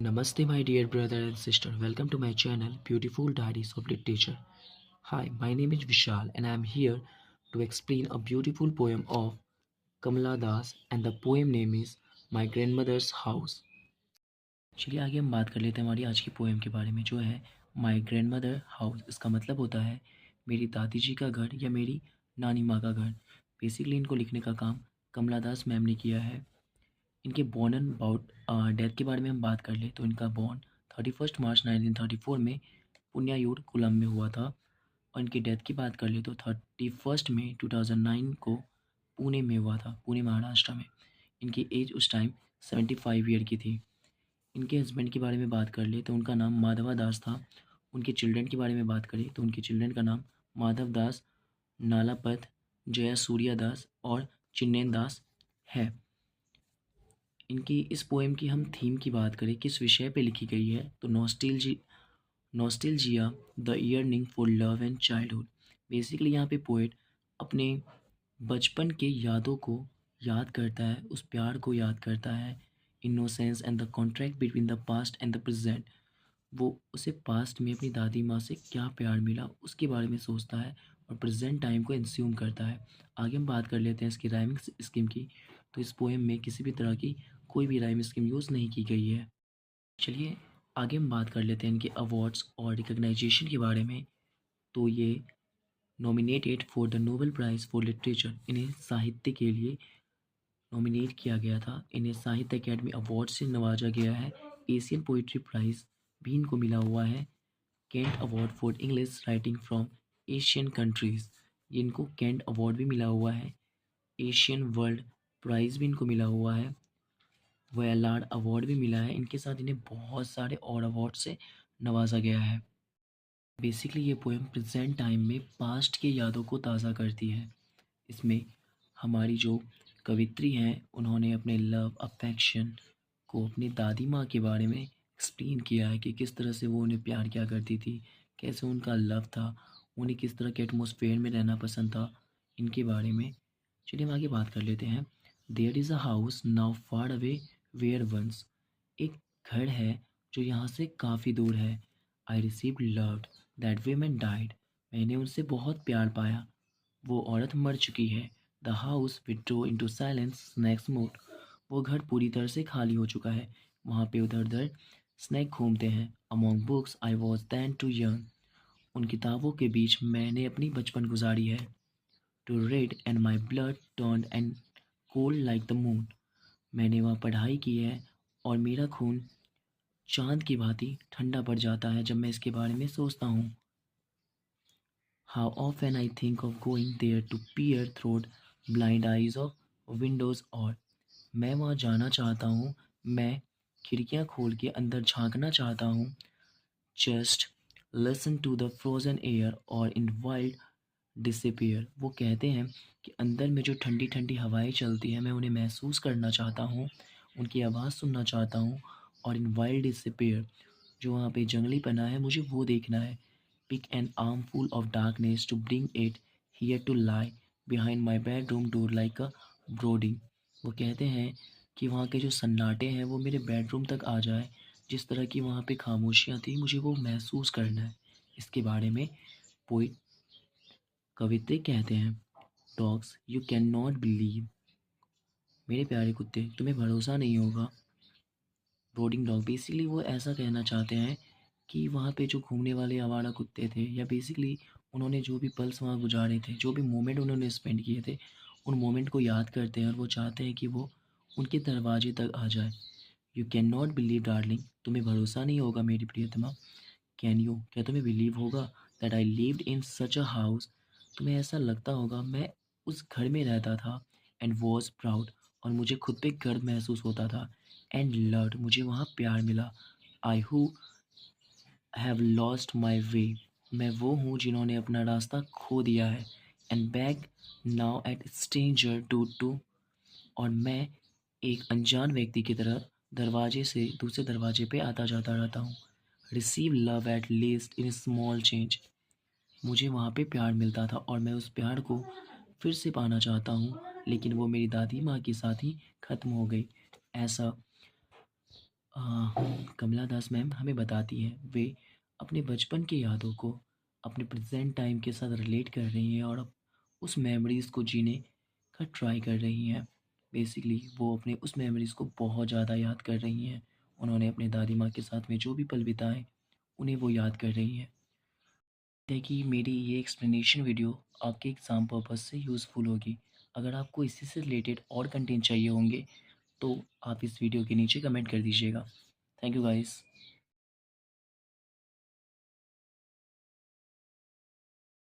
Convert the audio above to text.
Namaste, my dear brother and sister. Welcome to my channel, Beautiful Diaries of Literature. Hi, my name is Vishal, and I am here to explain a beautiful poem of Kamala Das, and the poem name is My Grandmother's House. चलिए आगे हम बात कर लेते हैं हमारी आज की पोएम के बारे में, जो है माई ग्रैंड मदर हाउस। इसका मतलब होता है मेरी दादी जी का घर या मेरी नानी माँ का घर। बेसिकली इनको लिखने का काम कमला दास मैम ने किया है। इनके बॉर्न एंड अबाउट डेथ के बारे में हम बात कर ले तो इनका बॉर्न 31 मार्च 1934 में पुण्यायूर कोलम में हुआ था। और इनकी डेथ की बात कर ले तो 31 मई 2009 को पुणे में हुआ था, पुणे महाराष्ट्र में। इनकी एज उस टाइम 75 ईयर की थी। इनके हस्बैंड के बारे में बात कर ले तो उनका नाम माधवा दास था। उनके चिल्ड्रन के बारे में बात करें तो उनके चिल्ड्रन का नाम माधव दास, नालापत, जया सूर्या दास और चिन्नेन दास है। इनकी इस पोएम की हम थीम की बात करें, किस विषय पे लिखी गई है, तो nostalgia the yearning for love and childhood. Basically यहाँ पे पोएट अपने बचपन के यादों को याद करता है, उस प्यार को याद करता है। Innocence and the contract between the past and the present. वो उसे पास्ट में अपनी दादी माँ से क्या प्यार मिला उसके बारे में सोचता है और प्रेजेंट टाइम को इंस्यूम करता है। आगे हम बात कर लेते हैं इसकी राइमिंग स्कीम की। तो इस पोएम में किसी भी तरह की कोई भी राइम स्कीम यूज़ नहीं की गई है। चलिए आगे हम बात कर लेते हैं इनके अवार्ड्स और रिकग्नाइजेशन के बारे में। तो ये nominated for the Nobel prize for literature, इन्हें साहित्य के लिए नॉमिनेट किया गया था। इन्हें साहित्य अकेडमी अवार्ड से नवाजा गया है। एशियन पोइट्री प्राइज़ भी इनको मिला हुआ है। Kent award for English writing from Asian countries, ये इनको केंट अवार्ड भी मिला हुआ है। एशियन वर्ल्ड प्राइज़ भी इनको मिला हुआ है। वयलाड अवार्ड भी मिला है। इनके साथ इन्हें बहुत सारे और अवार्ड से नवाजा गया है। बेसिकली ये पोएम प्रेजेंट टाइम में पास्ट के यादों को ताज़ा करती है। इसमें हमारी जो कवित्री हैं उन्होंने अपने लव अफेक्शन को अपनी दादी माँ के बारे में एक्सप्लेन किया है कि किस तरह से वो उन्हें प्यार किया करती थी, कैसे उनका लव था, उन्हें किस तरह के एटमॉस्फेयर में रहना पसंद था, इनके बारे में। चलिए हम आगे बात कर लेते हैं। There is a house now far away where once. एक घर है जो यहाँ से काफ़ी दूर है। I received loved that women died. मैंने उनसे बहुत प्यार पाया, वो औरत मर चुकी है। The house withdraw into silence next mode. वो घर पूरी तरह से खाली हो चुका है। वहाँ पे उधर उधर स्नैक घूमते हैं। Among books I was then too young. उन किताबों के बीच मैंने अपनी बचपन गुजारी है। To read and my blood turn and cold like the moon. मैंने वहाँ पढ़ाई की है और मेरा खून चांद की भांति ठंडा पड़ जाता है जब मैं इसके बारे में सोचता हूँ। How often I think of going there to peer through blind eyes of windows. और मैं वहाँ जाना चाहता हूँ, मैं खिड़कियाँ खोल के अंदर झांकना चाहता हूँ। Just listen to the frozen air or in wild disappear. वो कहते हैं कि अंदर में जो ठंडी ठंडी हवाएं चलती हैं मैं उन्हें महसूस करना चाहता हूँ, उनकी आवाज़ सुनना चाहता हूँ। और इन वाइल्ड डिसअपीयर, जो वहाँ पे जंगली पना है, मुझे वो देखना है। Pick an armful of darkness to bring it here to lie behind my bedroom door like a brooding. वो कहते हैं कि वहाँ के जो सन्नाटे हैं वो मेरे बेडरूम तक आ जाए। जिस तरह की वहाँ पे खामोशियाँ थी मुझे वो महसूस करना है। इसके बारे में पोइट कवित्री कहते हैं। Dogs you can not believe. मेरे प्यारे कुत्ते तुम्हें भरोसा नहीं होगा। ब्रोडिंग डॉग, बेसिकली वो ऐसा कहना चाहते हैं कि वहाँ पे जो घूमने वाले आवारा कुत्ते थे, या बेसिकली उन्होंने जो भी पल्स वहाँ गुजारे थे, जो भी मोमेंट उन्होंने स्पेंड किए थे, उन मोमेंट को याद करते हैं और वो चाहते हैं कि वो उनके दरवाजे तक आ जाए। You can not believe darling, तुम्हें भरोसा नहीं होगा मेरी प्रियतमा। कैन यू, क्या तुम्हें बिलीव होगा that I lived in such a house. तुम्हें ऐसा लगता होगा मैं उस घर में रहता था। एंड वॉज प्राउड, और मुझे खुद पे गर्व महसूस होता था। एंड लव्ड, मुझे वहाँ प्यार मिला। I who have lost my way, मैं वो हूँ जिन्होंने अपना रास्ता खो दिया है। And beg now at stranger to, और मैं एक अनजान व्यक्ति की तरह दरवाजे से दूसरे दरवाजे पे आता जाता रहता हूँ। Receive love at least in small change. मुझे वहाँ पे प्यार मिलता था और मैं उस प्यार को फिर से पाना चाहता हूँ, लेकिन वो मेरी दादी माँ के साथ ही ख़त्म हो गई। ऐसा कमला दास मैम हमें बताती हैं, वे अपने बचपन की यादों को अपने प्रेजेंट टाइम के साथ रिलेट कर रही हैं और अब उस मेमोरीज़ को जीने का ट्राई कर रही हैं। बेसिकली वो अपने उस मेमोरीज़ को बहुत ज़्यादा याद कर रही हैं। उन्होंने अपने दादी माँ के साथ में जो भी पल बिताए, उन्हें वो याद कर रही हैं। है कि मेरी ये एक्सप्लेनेशन वीडियो आपके एग्ज़ाम पर्पज़ से यूज़फुल होगी। अगर आपको इसी से रिलेटेड और कंटेंट चाहिए होंगे, तो आप इस वीडियो के नीचे कमेंट कर दीजिएगा। Thank you guys.